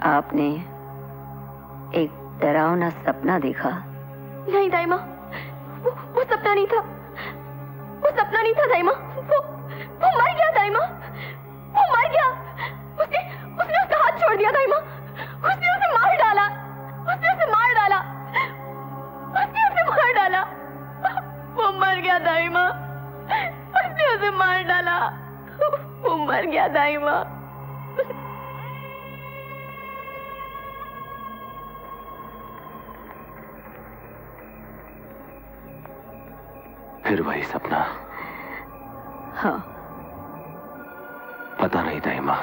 आपने एक डरावना सपना देखा? नहीं दाई माँ, वो सपना नहीं था। वो सपना नहीं था दाई माँ। वो मर गया दाई माँ। वो मर गया। उसने उसका हाथ छोड़ दिया दाई माँ। उसने उसे मार डाला। उसने उसे मार डाला। उसने उसे मार डाला। वो मर गया दाई माँ। उसने उसे मार डाला। वो मर गया दाई माँ। फिर वही सपना? हाँ। पता नहीं दाई माँ,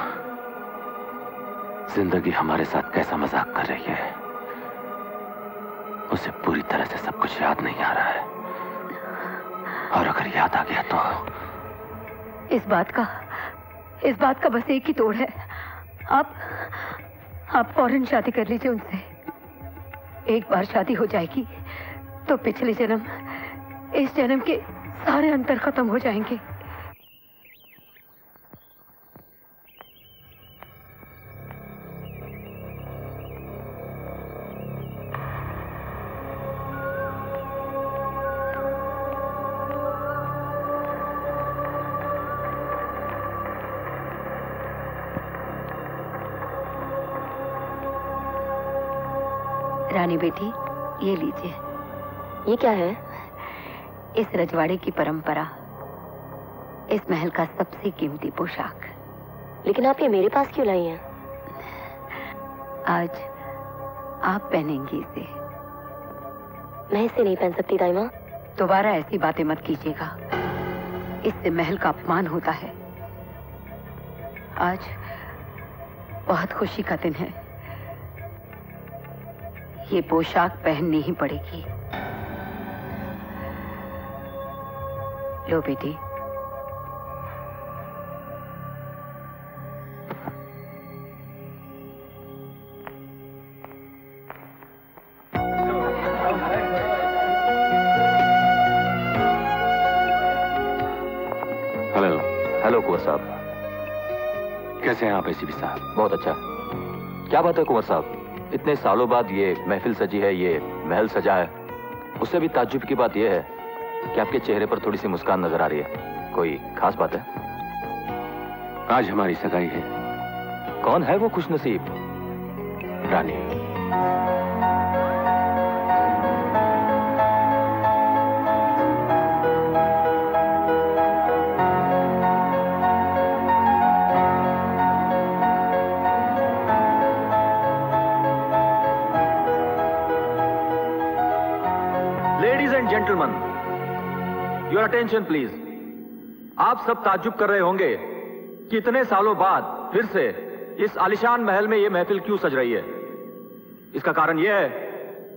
जिंदगी हमारे साथ कैसा मजाक कर रही है। उसे पूरी तरह से सब कुछ याद नहीं आ रहा है, और अगर याद आ गया तो इस बात का बस एक ही तोड़ है। आप फौरन शादी कर लीजिए उनसे। एक बार शादी हो जाएगी तो पिछले जन्म, इस जन्म के सारे अंतर खत्म हो जाएंगे। रानी बेटी, ये लीजिए। ये क्या है? इस रजवाड़े की परंपरा, इस महल का सबसे कीमती पोशाक। लेकिन आप ये मेरे पास क्यों लाई हैं? आज आप पहनेंगी इसे। मैं इसे नहीं पहन सकती दाई माँ। दोबारा ऐसी बातें मत कीजिएगा, इससे महल का अपमान होता है। आज बहुत खुशी का दिन है, ये पोशाक पहननी ही पड़ेगी। लो बेटी। हेलो कुंवर साहब। कैसे हैं आप एसीपी साहब? बहुत अच्छा। क्या बात है कुंवर साहब, इतने सालों बाद ये महफिल सजी है, ये महल सजा है। उससे भी ताज्जुब की बात यह है कि आपके चेहरे पर थोड़ी सी मुस्कान नजर आ रही है। कोई खास बात है? आज हमारी सगाई है। कौन है वो खुशनसीब? Rani. Ladies and gentleman, your attention please. आप सब ताज्जुब कर रहे होंगे कि इतने सालों बाद फिर से इस आलिशान महल में यह महफिल क्यों सज रही है। इसका कारण यह है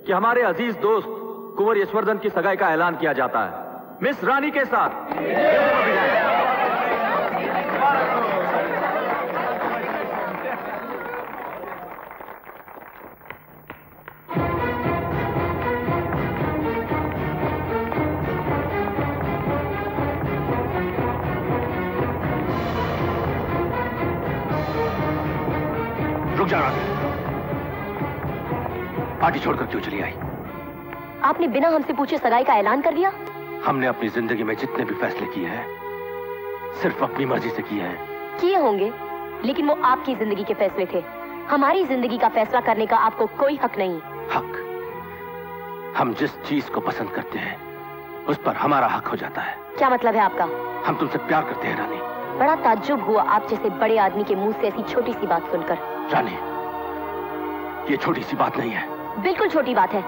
कि हमारे अजीज दोस्त कुंवर यशवर्धन की सगाई का ऐलान किया जाता है मिस रानी के साथ। पार्टी छोड़कर क्यों चली आई? आपने बिना हमसे पूछे सगाई का ऐलान कर दिया। हमने अपनी जिंदगी में जितने भी फैसले किए हैं सिर्फ अपनी मर्जी से किए हैं। किए होंगे, लेकिन वो आपकी जिंदगी के फैसले थे। हमारी जिंदगी का फैसला करने का आपको कोई हक नहीं। हक? हम जिस चीज को पसंद करते हैं उस पर हमारा हक हो जाता है। क्या मतलब है आपका? हम तुमसे प्यार करते हैं रानी। बड़ा ताज्जुब हुआ आप जैसे बड़े आदमी के मुंह से ऐसी छोटी सी बात सुनकर। रानी, ये छोटी सी बात नहीं है। बिल्कुल छोटी बात है।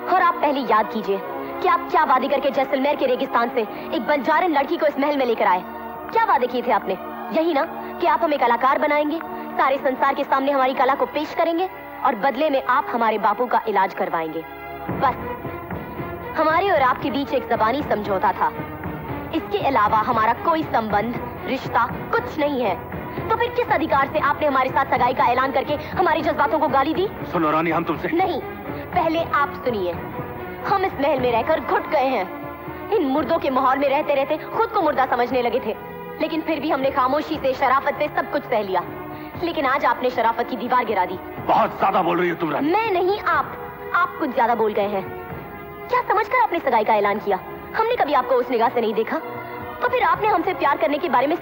और आप पहले याद कीजिए कि आप क्या वादे करके जैसलमेर के रेगिस्तान से एक बंजारन लड़की को इस महल में लेकर आए। क्या वादे किए थे आपने? यही ना कि आप हमें कलाकार बनाएंगे, सारे संसार के सामने हमारी कला को पेश करेंगे और बदले में आप हमारे बापू का इलाज करवाएंगे। बस हमारे और आपके बीच एक ज़बानी समझौता था। इसके अलावा हमारा कोई संबंध, रिश्ता कुछ नहीं है। तो फिर किस अधिकार से आपने हमारे साथ सगाई का ऐलान करके हमारे जज्बातों को गाली दी? सुनो रानी, हम तुमसे नहीं, पहले आप सुनिए। हम इस महल में रहकर घुट गए हैं। इन मुर्दों के माहौल में रहते रहते खुद को मुर्दा समझने लगे थे, लेकिन फिर भी हमने खामोशी से, शराफत से सब कुछ सह लिया। लेकिन आज आपने शराफत की दीवार गिरा दी। बहुत ज्यादा बोल रही हो तुम रानी। मैं नहीं, आप कुछ ज्यादा बोल गए हैं। क्या समझकर आपने सगाई का ऐलान किया? हमने कभी आपको उस निगाह से नहीं देखा, तो फिर आपने हमसे प्यार करने के बारे में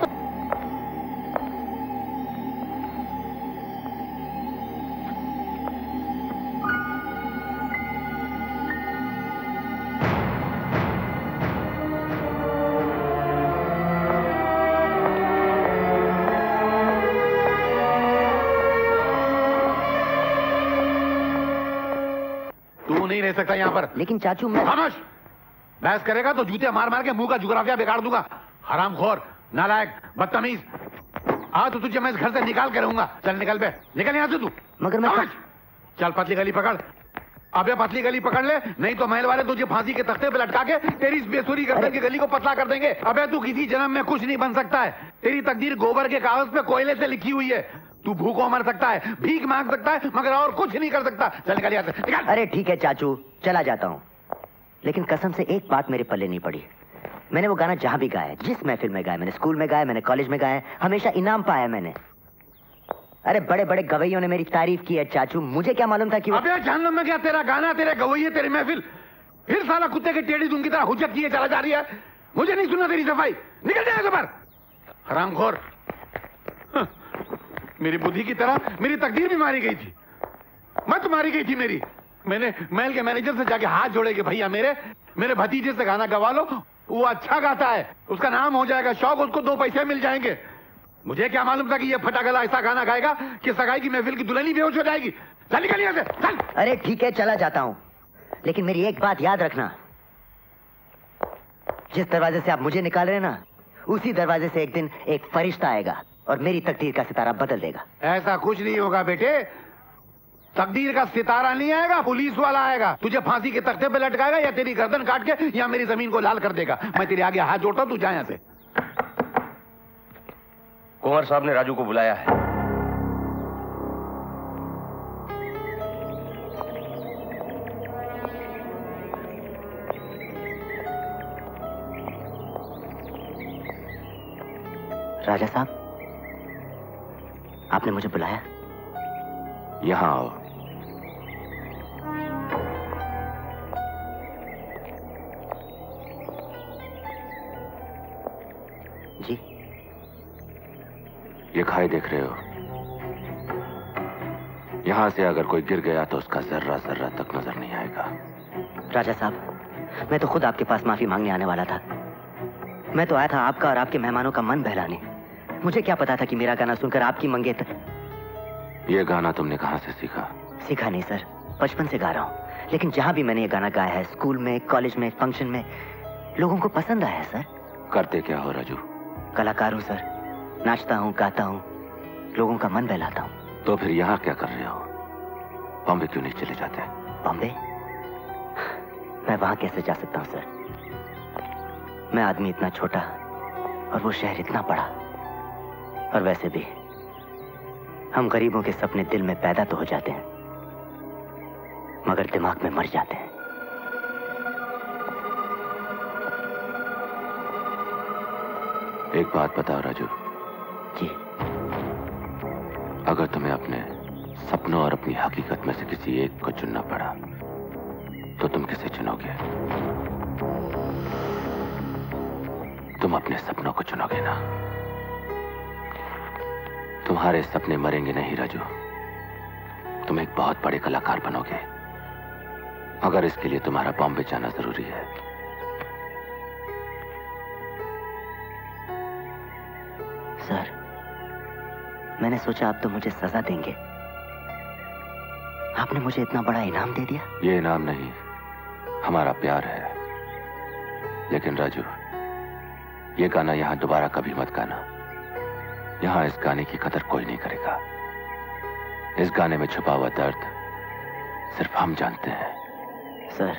नहीं रह सकता यहाँ पर। लेकिन चाचू मैं... खामोश! बहस करेगा तो जूते मार मार के मुंह का जुगराफिया बिगाड़ दूंगा। हरामखोर, नालायक, बदतमीज। तो तुझे मैं इस घर से निकाल के रहूंगा। चल निकल बे, निकल यहाँ से तू। मगर मैं... चल पतली गली पकड़। अबे पतली गली पकड़ ले, नहीं तो महल वाले तुझे फांसी के तख्ते पे लटका के तेरी इस बेसुरी गर्दन की गली को पतला कर देंगे। अबे तू किसी जन्म में कुछ नहीं बन सकता है। तेरी तकदीर गोबर के कागज पे कोयले से लिखी हुई है। तू भूखों मर सकता है, भीख मांग सकता है, मगर और कुछ नहीं कर सकता। चल निकल यहाँ से, निकल। अरे ठीक है चाचू, चला जाता हूँ, लेकिन कसम से एक बात मेरे पल्ले नहीं पड़ी। मैंने वो गाना जहां भी गाया, जिस महफिल में गाया, मैंने स्कूल में गाया, मैंने कॉलेज में गाया, हमेशा इनाम पाया मैंने। अरे बड़े बड़े गवैयों ने मेरी तारीफ की है चाचू, मुझे क्या मालूम था कि अबे जानना मैं क्या, तेरा गाना, तेरे गवैये, तेरी महफिल, फिर साला कुत्ते की टेढ़ी दूं की तरह हुज्जत किए चला जा रही है। मुझे नहीं सुनना तेरी सफाई, निकल जाएगा बाहर, हरामखोर। मेरी बुद्धि की तरह मेरी तकदीर भी मारी गई थी, मत मारी गई थी मेरी। मैंने महल के मैनेजर से जाके हाथ जोड़े कि भैया मेरे भतीजे से गाना गवा लो, वो अच्छा गाता है, उसका नाम हो जाएगा शौक, उसको 2 पैसे मिल जाएंगे। मुझे क्या मालूम था कि ये फटा गला ऐसा गाना गाएगा कि सगाई की महफिल की दुल्हन ही बेहोश हो जाएगी। चल निकल यहाँ से, चल। अरे ठीक है चला जाता हूँ, लेकिन मेरी एक बात याद रखना, जिस दरवाजे से आप मुझे निकाल रहे हैं ना, उसी दरवाजे से एक दिन एक फरिश्ता आएगा और मेरी तकदीर का सितारा बदल देगा। ऐसा कुछ नहीं होगा बेटे, तकदीर का सितारा नहीं आएगा, पुलिस वाला आएगा, तुझे फांसी के तख्ते पे लटकाएगा या तेरी गर्दन काट के या मेरी जमीन को लाल कर देगा। मैं तेरे आगे हाथ जोड़ता हूं, तू जा यहाँ से। कुंवर साहब ने राजू को बुलाया है। राजा साहब, आपने मुझे बुलाया? यहां आओ। जी। ये खाई देख रहे हो, यहां से अगर कोई गिर गया तो उसका जर्रा जर्रा तक नजर नहीं आएगा। राजा साहब, मैं तो खुद आपके पास माफी मांगने आने वाला था। मैं तो आया था आपका और आपके मेहमानों का मन बहलाने। मुझे क्या पता था कि मेरा गाना सुनकर आपकी मंगेतर... ये गाना तुमने कहां से सीखा? सीखा नहीं सर, बचपन से गा रहा हूँ, लेकिन जहां भी मैंने ये गाना गाया है, स्कूल में, कॉलेज में, फंक्शन में, लोगों को पसंद आया है सर। करते क्या हो राजू? कलाकार हूँ सर, नाचता हूँ, गाता हूँ, लोगों का मन बहलाता हूँ। तो फिर यहाँ क्या कर रहे हो? बॉम्बे क्यों नहीं चले जाते? बॉम्बे? मैं वहां कैसे जा सकता हूँ सर? मैं आदमी इतना छोटा और वो शहर इतना बड़ा। और वैसे भी हम गरीबों के सपने दिल में पैदा तो हो जाते हैं, मगर दिमाग में मर जाते हैं। एक बात बताओ राजू। जी। अगर तुम्हें अपने सपनों और अपनी हकीकत में से किसी एक को चुनना पड़ा तो तुम किसे चुनोगे? तुम अपने सपनों को चुनोगे ना? तुम्हारे सपने मरेंगे नहीं राजू, तुम एक बहुत बड़े कलाकार बनोगे, मगर इसके लिए तुम्हारा बॉम्बे जाना जरूरी है। मैंने सोचा आप तो मुझे सजा देंगे। आपने मुझे इतना बड़ा इनाम दे दिया। ये इनाम नहीं, हमारा प्यार है। लेकिन राजू, ये गाना यहां दोबारा कभी मत गाना। यहां इस गाने की कदर कोई नहीं करेगा। इस गाने में छुपा हुआ दर्द सिर्फ हम जानते हैं। सर,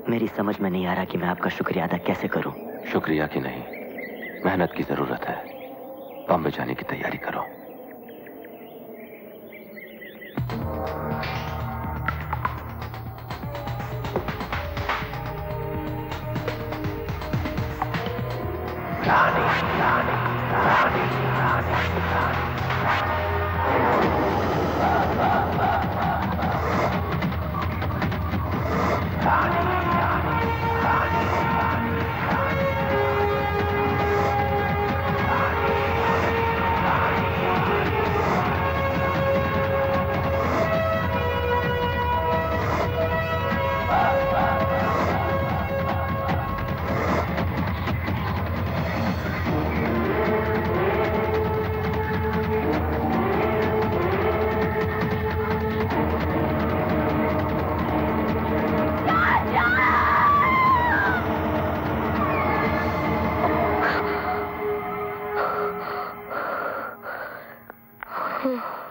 मेरी समझ में नहीं आ रहा कि मैं आपका शुक्रिया अदा कैसे करूं। शुक्रिया की नहीं, मेहनत की जरूरत है। बॉम्बे जाने की तैयारी करो। रानी, रानी, रानी, रानी, रानी।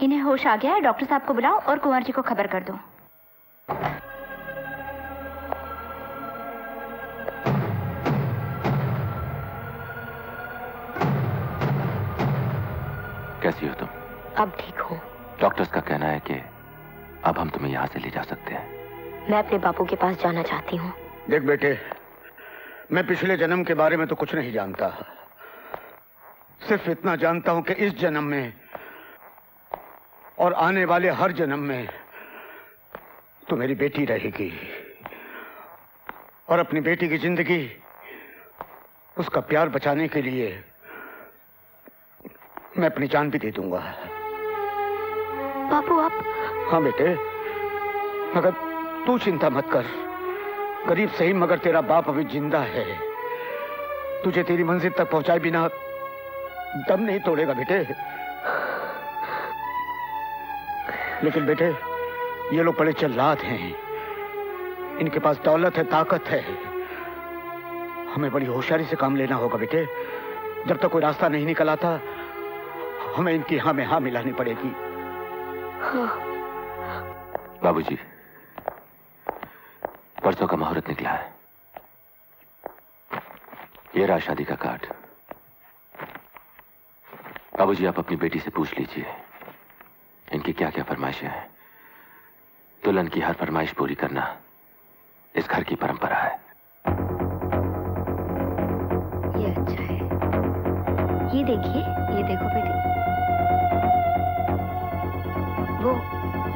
इन्हें होश आ गया है। डॉक्टर साहब को बुलाओ और कुंवर जी को खबर कर दो। कैसी हो तुम? अब ठीक हूँ। डॉक्टर्स का कहना है कि अब हम तुम्हें यहाँ से ले जा सकते हैं। मैं अपने बापू के पास जाना चाहती हूँ। देख बेटे, मैं पिछले जन्म के बारे में तो कुछ नहीं जानता। सिर्फ इतना जानता हूं कि इस जन्म में और आने वाले हर जन्म में तू मेरी बेटी रहेगी और अपनी बेटी की जिंदगी, उसका प्यार बचाने के लिए मैं अपनी जान भी दे दूंगा। बापू आप? हाँ बेटे, मगर तू चिंता मत कर। गरीब सही मगर तेरा बाप अभी जिंदा है। तुझे तेरी मंजिल तक पहुंचाए बिना दम नहीं तोड़ेगा बेटे। लेकिन बेटे, ये लोग बड़े जल्लाद हैं। इनके पास दौलत है, ताकत है। हमें बड़ी होशियारी से काम लेना होगा बेटे। जब तक कोई रास्ता नहीं निकल आता, हमें इनकी हाँ में हाँ मिलानी पड़ेगी। हाँ। बाबूजी, परसों का मुहूर्त निकला है। ये रहा शादी का कार्ड। बाबूजी, आप अपनी बेटी से पूछ लीजिए इनकी क्या क्या फरमाइशें हैं। दुल्हन की हर फरमाइश पूरी करना इस घर की परंपरा है। ये अच्छा है। ये देखिए, ये देखो बेटी,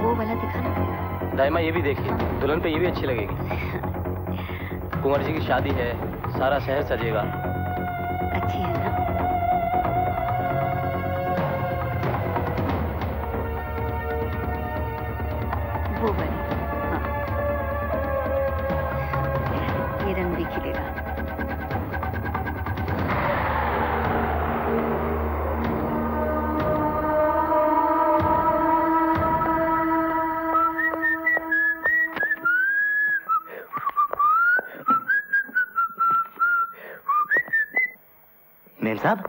वो वाला दिखाना। दाइमा ये भी देखिए, दुल्हन पे ये भी अच्छी लगेगी। कुंवर जी की शादी है, सारा शहर सजेगा। अच्छी है ना? वो वाली, हाँ। ये रंग भी खिलेगा। मेम साहब?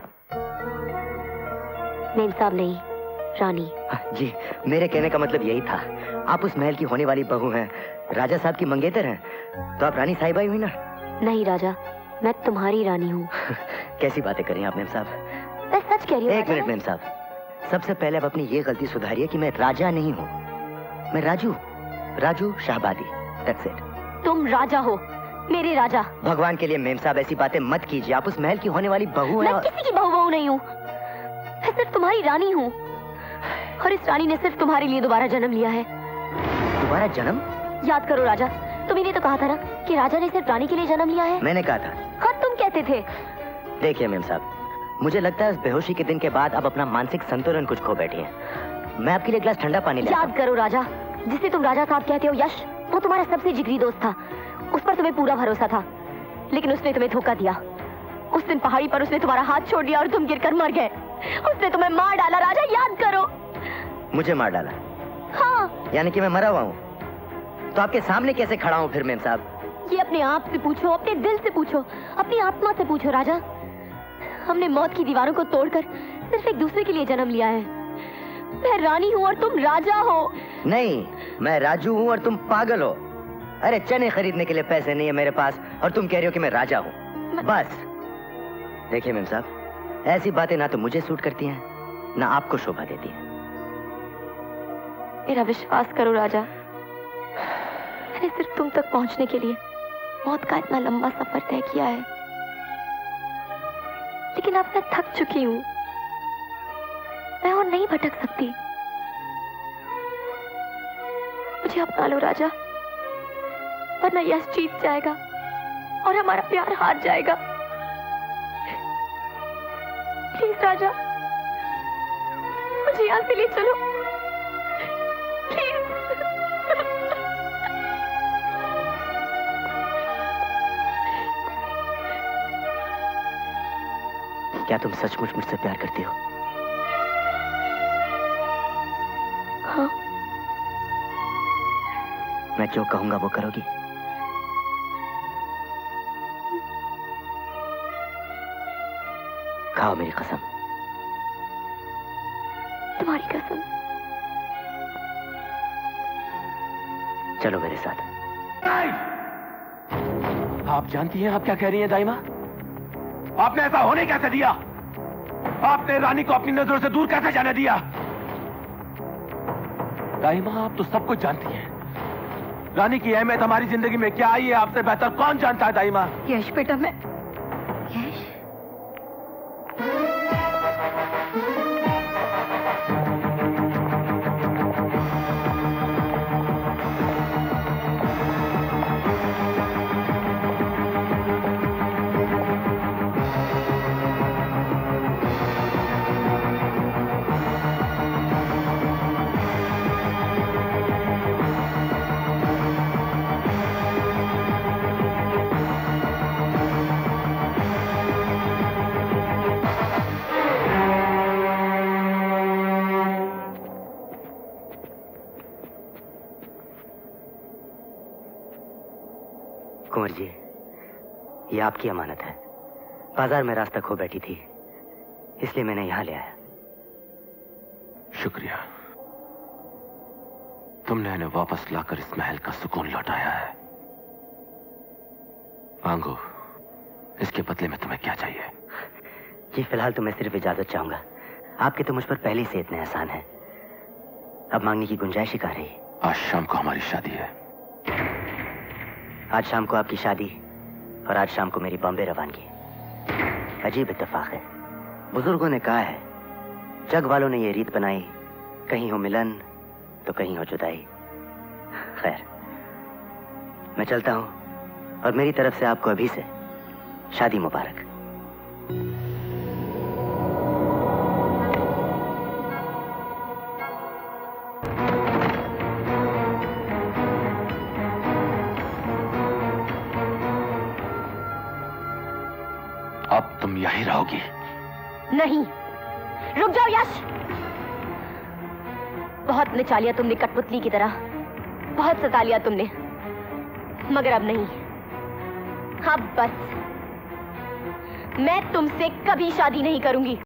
मेम साहब नहीं, रानी। जी, मेरे कहने का मतलब यही था। आप उस महल की होने वाली बहू हैं, राजा साहब की मंगेतर हैं, तो आप रानी साहिबा ही हुई ना? नहीं राजा, मैं तुम्हारी रानी हूँ। कैसी बातें कर रही हैं आप मेम साहब? मैं सच कह रही हूँ। एक मिनट मेम साहब, सबसे पहले आप अपनी ये गलती सुधारिए कि मैं राजा नहीं हूँ, मैं राजू शाहबादी। That's it। तुम राजा हो, मेरे राजा। भगवान के लिए मेम साहब ऐसी बातें मत कीजिए। आप उस महल की होने वाली बहू हैं। मैं किसी की बहू नहीं हूँ, मैं सिर्फ तुम्हारी रानी हूँ। और इस रानी ने सिर्फ तुम्हारे लिए दोबारा जन्म लिया है। दोबारा जन्म? याद करो राजा, तुमने तो कहा था ना कि राजा ने सिर्फ रानी के लिए जन्म लिया है। मैंने कहा था। हाँ, तुम कहते थे। देखिए मेम साहब, मुझे लगता है इस बेहोशी के दिन के बाद आप अपना मानसिक संतुलन कुछ खो बैठी हैं। मैं आपके लिए ग्लास ठंडा पानी ले आता हूं। याद करो राजा, जिसे तुम राजा साहब कहते हो, यश, वो तुम्हारा सबसे जिगरी दोस्त था। उस पर तुम्हें पूरा भरोसा था, लेकिन उसने तुम्हें धोखा दिया। उस दिन पहाड़ी पर उसने तुम्हारा हाथ छोड़ दिया और तुम गिरकर मर गए। उसने तुम्हें मार डाला राजा, याद करो। मुझे मार डाला? हाँ। यानी कि मैं मरा हुआ हूँ? तो आपके सामने कैसे खड़ा हूँ फिर मेम साहब? ये अपने आप से पूछो, अपने दिल से पूछो, अपनी आत्मा से पूछो राजा। हमने मौत की दीवारों को तोड़कर सिर्फ एक दूसरे के लिए जन्म लिया है। मैं रानी हूँ और तुम राजा हो। नहीं, मैं राजू हूँ और तुम पागल हो। अरे चने खरीदने के लिए पैसे नहीं है मेरे पास और तुम कह रही हो कि मैं राजा हूँ। बस देखिए मेम साहब, ऐसी बातें ना तो मुझे सूट करती हैं ना आपको शोभा देती हैं। मेरा विश्वास करो राजा, मैंने सिर्फ तुम तक पहुंचने के लिए मौत का इतना लंबा सफर तय किया है, लेकिन अब मैं थक चुकी हूँ। मैं और नहीं भटक सकती। मुझे अपना लो राजा, वरना यश जीत जाएगा और हमारा प्यार हार जाएगा। प्लीज राजा, मुझे यहाँ से ले चलो प्लीज। क्या तुम सचमुच मुझसे प्यार करती हो? हाँ। मैं जो कहूंगा वो करोगी? खाओ मेरी कसम। तुम्हारी कसम। चलो मेरे साथ। आप जानती हैं आप क्या कह रही हैं दाइमा? आपने ऐसा होने कैसे दिया? आपने रानी को अपनी नजरों से दूर कैसे जाने दिया? दाइमा, आप तो सब कुछ जानती हैं। रानी की अहमियत हमारी जिंदगी में क्या आई है आपसे बेहतर कौन जानता है दाइमा? यश बेटा, मैं यश कुंवर जी, ये आपकी अमानत है। बाजार में रास्ता खो बैठी थी, इसलिए मैंने यहां ले आया। शुक्रिया, तुमने इन्हें वापस लाकर इस महल का सुकून लौटाया है। मांगो, इसके बदले में तुम्हें क्या चाहिए? जी फिलहाल तो मैं सिर्फ इजाजत चाहूंगा। आपके तो मुझ पर पहले से इतने एहसान हैं, अब मांगने की गुंजाइश ही कहाँ रही? आज शाम को हमारी शादी है। आज शाम को आपकी शादी और आज शाम को मेरी बॉम्बे रवानगी। अजीब इत्तेफाक है। बुजुर्गों ने कहा है, जग वालों ने ये रीत बनाई, कहीं हो मिलन तो कहीं हो जुदाई। खैर, मैं चलता हूं और मेरी तरफ से आपको अभी से शादी मुबारक। अब तुम यहीं रहोगी? नहीं, रुक जाओ यश। बहुत नचा लिया तुमने कठपुतली की तरह, बहुत सता लिया तुमने, मगर अब नहीं। अब बस, मैं तुमसे कभी शादी नहीं करूंगी।